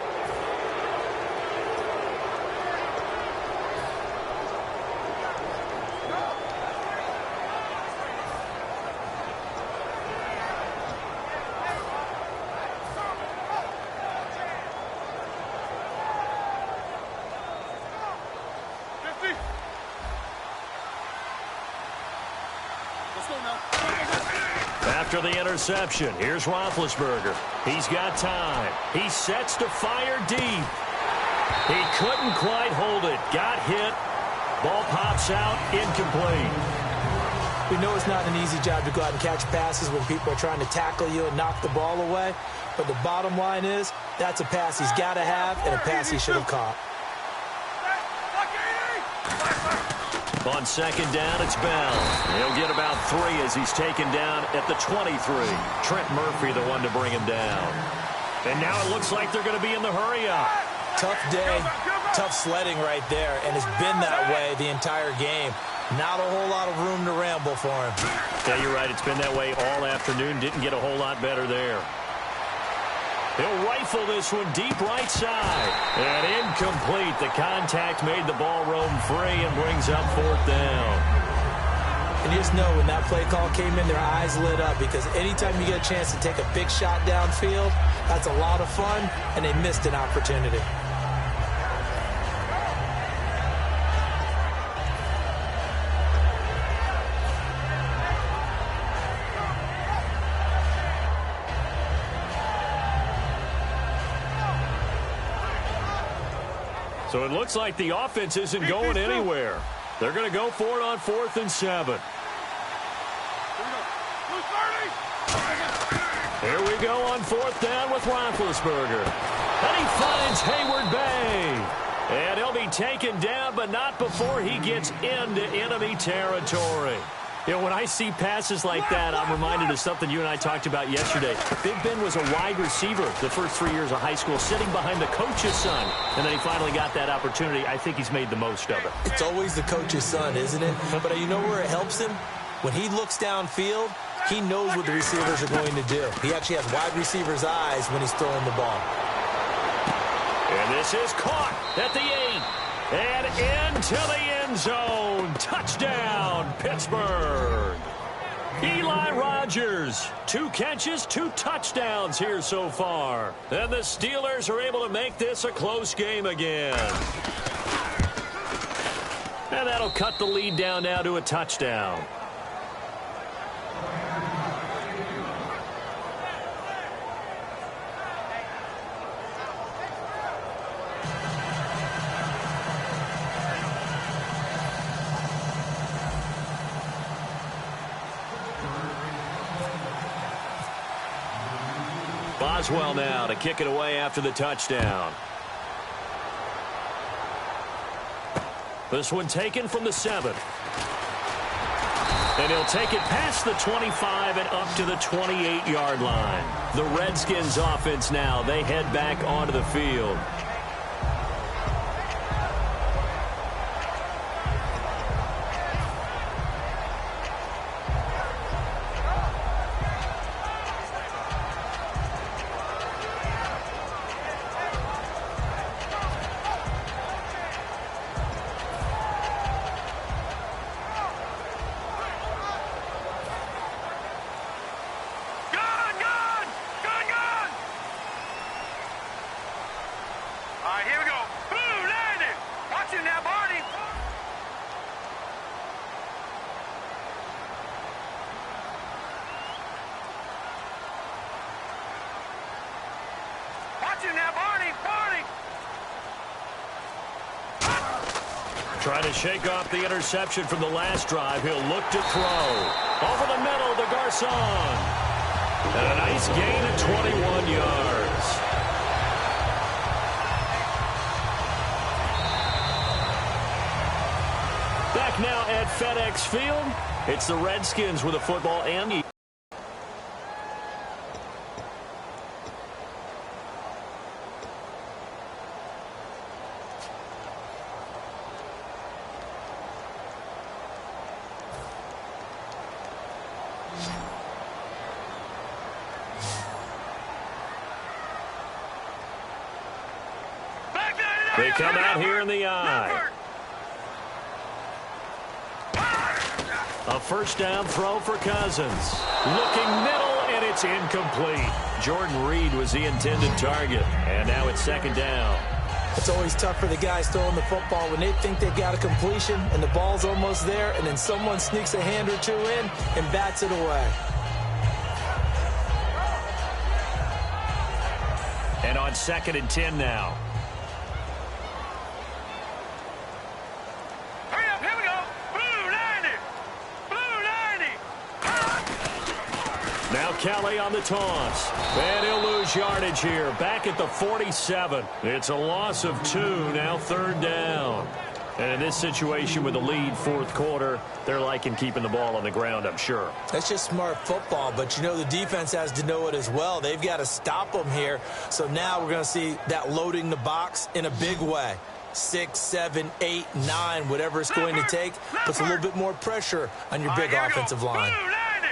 After the interception, here's Roethlisberger. He's got time. He sets to fire deep. He couldn't quite hold it. Got hit. Ball pops out, incomplete. We know it's not an easy job to go out and catch passes when people are trying to tackle you and knock the ball away. But the bottom line is, that's a pass he's got to have and a pass he should have caught. On second down, it's Bell. He'll get about 3 as he's taken down at the 23. Trent Murphy, the one to bring him down. And now it looks like they're going to be in the hurry-up. Tough day, tough sledding right there, and it's been that way the entire game. Not a whole lot of room to ramble for him. Yeah, you're right. It's been that way all afternoon. Didn't get a whole lot better there. He'll rifle this one deep right side. And incomplete. The contact made the ball roam free and brings up 4th down. And you just know when that play call came in, their eyes lit up because anytime you get a chance to take a big shot downfield, that's a lot of fun, and they missed an opportunity. So it looks like the offense isn't going anywhere. They're going to go for it on 4th and 7. Here we go on 4th down with Roethlisberger. And he finds Hayward Bay. And he'll be taken down, but not before he gets into enemy territory. You know, when I see passes like that, I'm reminded of something you and I talked about yesterday. Big Ben was a wide receiver the first 3 years of high school, sitting behind the coach's son. And then he finally got that opportunity. I think he's made the most of it. It's always the coach's son, isn't it? But you know where it helps him? When he looks downfield, he knows what the receivers are going to do. He actually has wide receivers' eyes when he's throwing the ball. And this is caught at the 8. And into the end zone. Touchdown, Pittsburgh. Eli Rogers, 2 catches, 2 touchdowns here so far. And the Steelers are able to make this a close game again. And that'll cut the lead down now to a touchdown. Boswell now to kick it away after the touchdown. This one taken from the 7. And he'll take it past the 25 and up to the 28-yard line. The Redskins offense now, they head back onto the field. Trying to shake off the interception from the last drive. He'll look to throw. Over the middle to Garcon. And a nice gain of 21 yards. Back now at FedEx Field. It's the Redskins with the football and the... They come out here in the eye. A first down throw for Cousins. Looking middle, and it's incomplete. Jordan Reed was the intended target. And now it's second down. It's always tough for the guys throwing the football when they think they've got a completion and the ball's almost there, and then someone sneaks a hand or two in and bats it away. on 2nd and 10 now. Hurry up, here we go. Blue 90. Blue 90. Now Kelly on the taunts. And he'll lose yardage here. Back at the 47. It's a loss of 2. Now 3rd down. And in this situation with the lead 4th quarter, they're liking keeping the ball on the ground, I'm sure. That's just smart football, but you know the defense has to know it as well. They've got to stop them here. So now we're going to see that loading the box in a big way. 6, 7, 8, 9, whatever it's going to take, puts a little bit more pressure on your big offensive line. Blue 90.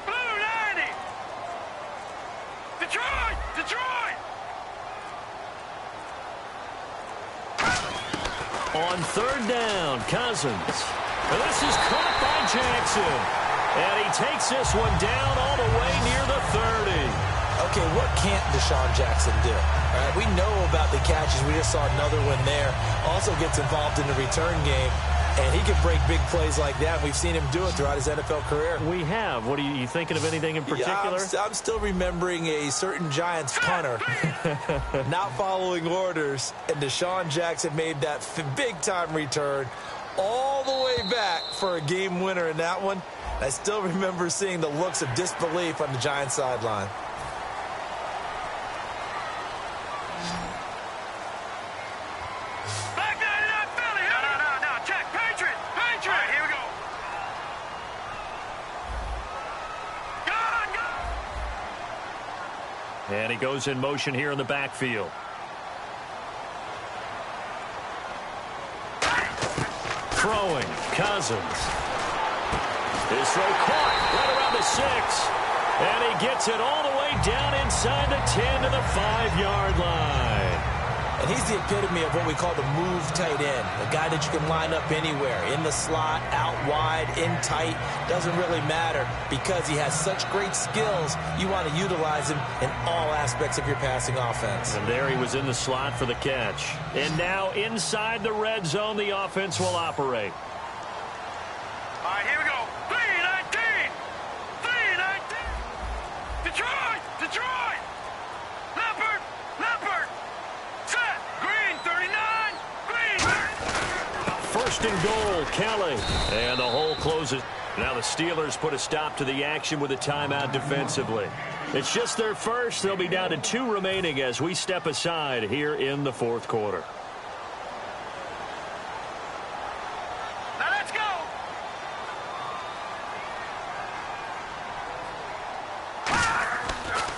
Blue 90. Detroit. Detroit. On 3rd down, Cousins. And this is caught by Jackson. And he takes this one down all the way near the 30. Okay, what can't Deshaun Jackson do? All right, we know about the catches. We just saw another one there. Also gets involved in the return game. And he can break big plays like that. We've seen him do it throughout his NFL career. We have. What are you thinking of anything in particular? Yeah, I'm still remembering a certain Giants punter not following orders, and Deshaun Jackson made that big-time return all the way back for a game winner in that one. I still remember seeing the looks of disbelief on the Giants sideline. And he goes in motion here in the backfield. Throwing, Cousins. His throw caught right around the 6. And he gets it all the way down inside the 10 to the 5-yard line. And he's the epitome of what we call the move tight end. A guy that you can line up anywhere. In the slot, out wide, in tight. Doesn't really matter because he has such great skills. You want to utilize him in all aspects of your passing offense. And there he was in the slot for the catch. And now inside the red zone, the offense will operate. All right, here we go. 3-19. 3-19. Detroit. Detroit. Leopard. Leopard. Set. Green 39. Green 39. 1st and goal, Kelly. And the hole closes. Now the Steelers put a stop to the action with a timeout defensively. It's just their first. They'll be down to 2 remaining as we step aside here in the 4th quarter. Now let's go.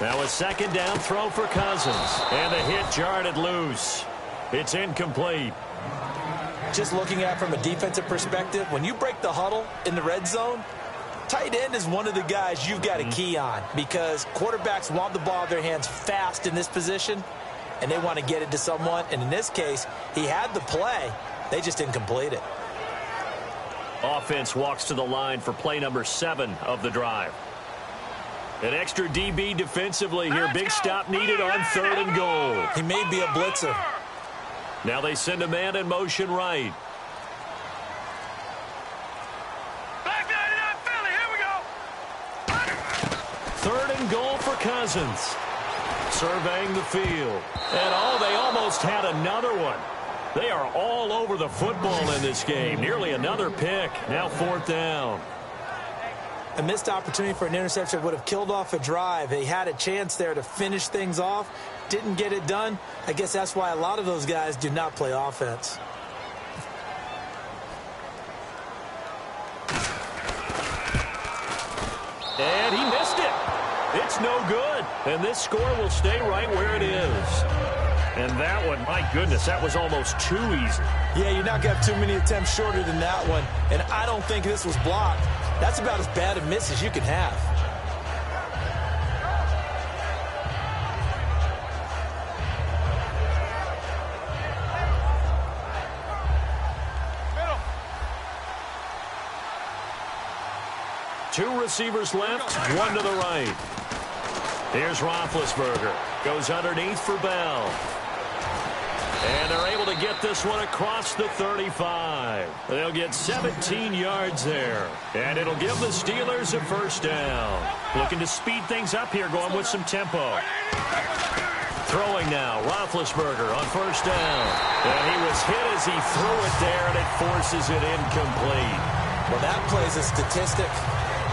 Now a 2nd down throw for Cousins. And the hit jarred loose. It's incomplete. Just looking at it from a defensive perspective, when you break the huddle in the red zone, tight end is one of the guys you've got a key on because quarterbacks want the ball in their hands fast in this position, and they want to get it to someone. And in this case, he had the play. They just didn't complete it. Offense walks to the line for play number 7 of the drive. An extra DB defensively here. Big stop needed on 3rd and goal. He may be a blitzer. Now they send a man in motion right. Black 99 Philly, here we go. 3rd and goal for Cousins. Surveying the field. And they almost had another one. They are all over the football in this game. Nearly another pick. Now 4th down. A missed opportunity for an interception would have killed off a drive. They had a chance there to finish things off. Didn't get it done. I guess that's why a lot of those guys do not play offense. And he missed it. It's no good. And this score will stay right where it is. And that one, my goodness, that was almost too easy. Yeah, you're not going to have too many attempts shorter than that one. And I don't think this was blocked. That's about as bad a miss as you can have. Two receivers left, one to the right. Here's Roethlisberger. Goes underneath for Bell. And they're able to get this one across the 35. They'll get 17 yards there. And it'll give the Steelers a first down. Looking to speed things up here, going with some tempo. Throwing now, Roethlisberger on first down. And he was hit as he threw it there, and it forces it incomplete. Well, that plays a statistic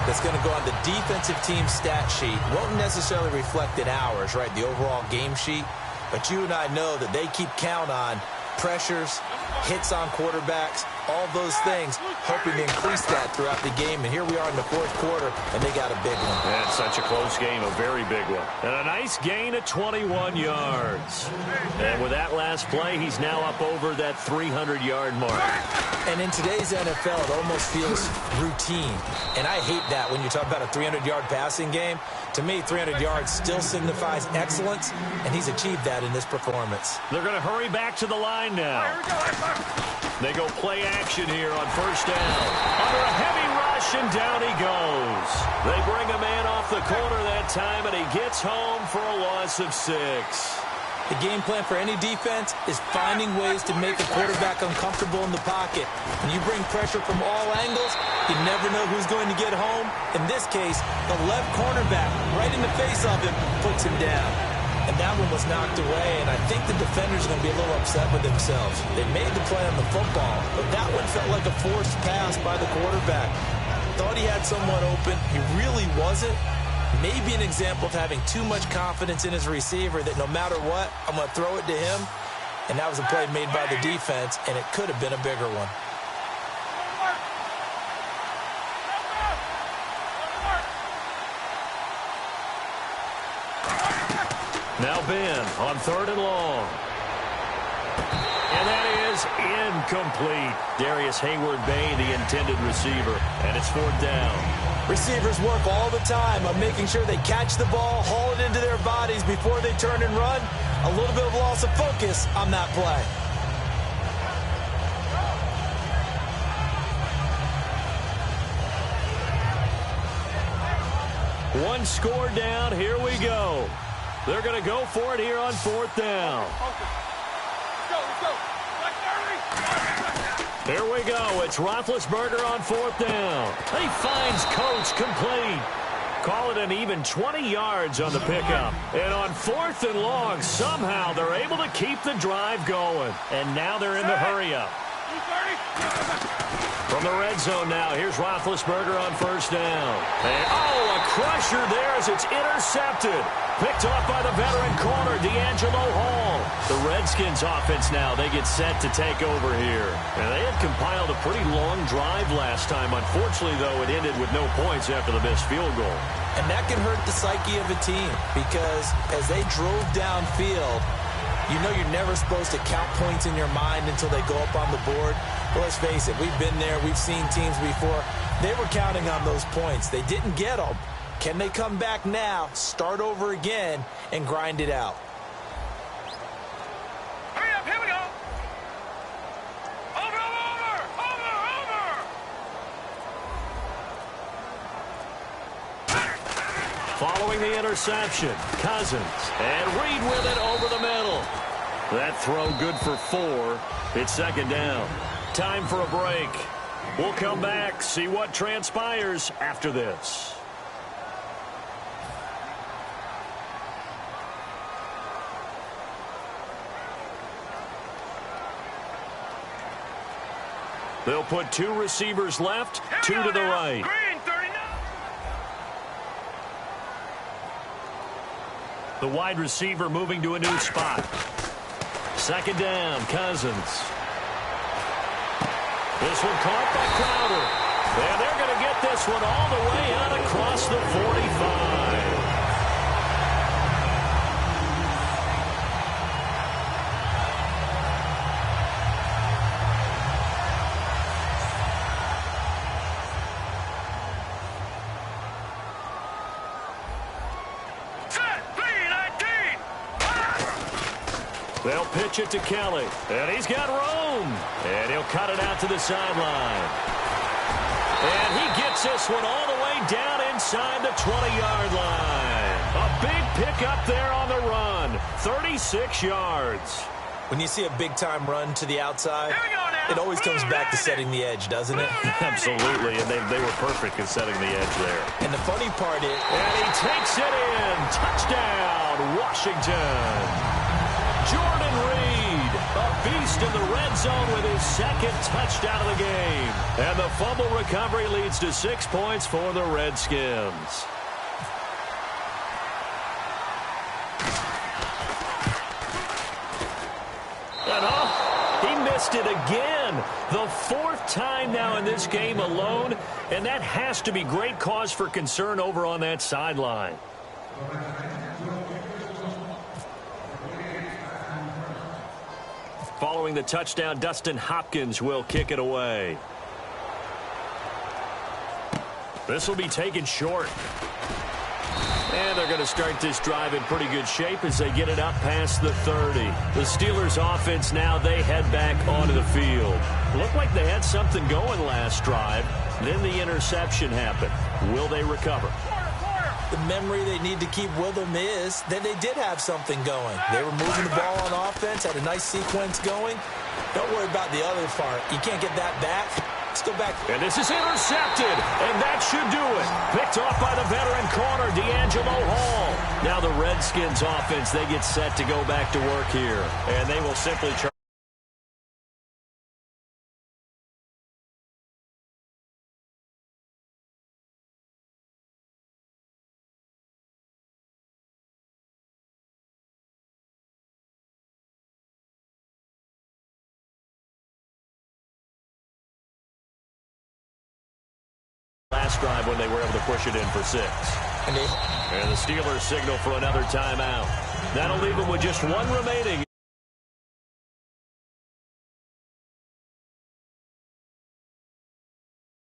that's going to go on the defensive team stat sheet. Won't necessarily reflect in ours, right, the overall game sheet. But you and I know that they keep count on pressures, hits on quarterbacks, all those things, hoping to increase that throughout the game. And here we are in the fourth quarter, and they got a big one. And such a close game, a very big one. And a nice gain of 21 yards. And with that last play, he's now up over that 300-yard mark. And in today's NFL, it almost feels routine. And I hate that when you talk about a 300-yard passing game. To me, 300 yards still signifies excellence, and he's achieved that in this performance. They're going to hurry back to the line now. They go play action here on first down. Under a heavy rush, and down he goes. They bring a man off the corner that time, and he gets home for a loss of 6. The game plan for any defense is finding ways to make a quarterback uncomfortable in the pocket. When you bring pressure from all angles, you never know who's going to get home. In this case, the left cornerback, right in the face of him, puts him down. And that one was knocked away, and I think the defenders are going to be a little upset with themselves. They made the play on the football, but that one felt like a forced pass by the quarterback. Thought he had someone open. He really wasn't. Maybe an example of having too much confidence in his receiver that no matter what, I'm going to throw it to him. And that was a play made by the defense, and it could have been a bigger one. Now Ben on 3rd and long. And that is incomplete. Darius Hayward-Bay, the intended receiver. And it's 4th down. Receivers work all the time on making sure they catch the ball, haul it into their bodies before they turn and run. A little bit of loss of focus on that play. One score down. Here we go. They're going to go for it here on 4th down. Here we go. It's Roethlisberger on 4th down. He finds Coates complete. Call it an even 20 yards on the pickup. And on 4th and long, somehow they're able to keep the drive going. And now they're in the hurry-up. From the red zone now, here's Roethlisberger on 1st down. And, a crusher there as it's intercepted. Picked off by the veteran corner, D'Angelo Hall. The Redskins offense now, they get set to take over here. And they had compiled a pretty long drive last time. Unfortunately, though, it ended with no points after the missed field goal. And that can hurt the psyche of a team because as they drove downfield, you know you're never supposed to count points in your mind until they go up on the board. Well, let's face it, we've been there. We've seen teams before. They were counting on those points. They didn't get them. Can they come back now, start over again, and grind it out? Hurry up, here we go. Over. Following the interception, Cousins. And Reed with it over the middle. That throw good for 4. It's 2nd down. Time for a break. We'll come back, see what transpires after this. They'll put 2 receivers left, 2 to the right. Green, 39. The wide receiver moving to a new spot. 2nd down, Cousins. This one caught by Crowder. And they're going to get this one all the way out across the 45. They'll pitch it to Kelly, and he's got room, and he'll cut it out to the sideline. And he gets this one all the way down inside the 20-yard line. A big pickup there on the run, 36 yards. When you see a big-time run to the outside, Here we go now. It always comes back to setting the edge, doesn't it? Absolutely, and they were perfect in setting the edge there. And the funny part is... And he takes it in. Touchdown, Washington. Jordan Reed, a beast in the red zone with his second touchdown of the game. And the fumble recovery leads to 6 points for the Redskins. He missed it again. The fourth time now in this game alone, and that has to be great cause for concern over on that sideline. Following the touchdown, Dustin Hopkins will kick it away. This will be taken short. And they're going to start this drive in pretty good shape as they get it up past the 30. The Steelers offense now, they head back onto the field. Looked like they had something going last drive. Then the interception happened. Will they recover? The memory they need to keep with them is that they did have something going. They were moving the ball on offense, had a nice sequence going. Don't worry about the other part. You can't get that back. Let's go back. And this is intercepted, and that should do it. Picked off by the veteran corner, D'Angelo Hall. Now the Redskins offense, they get set to go back to work here. And they will simply try. Last drive when they were able to push it in for 6. And the Steelers signal for another timeout. That'll leave them with just one remaining.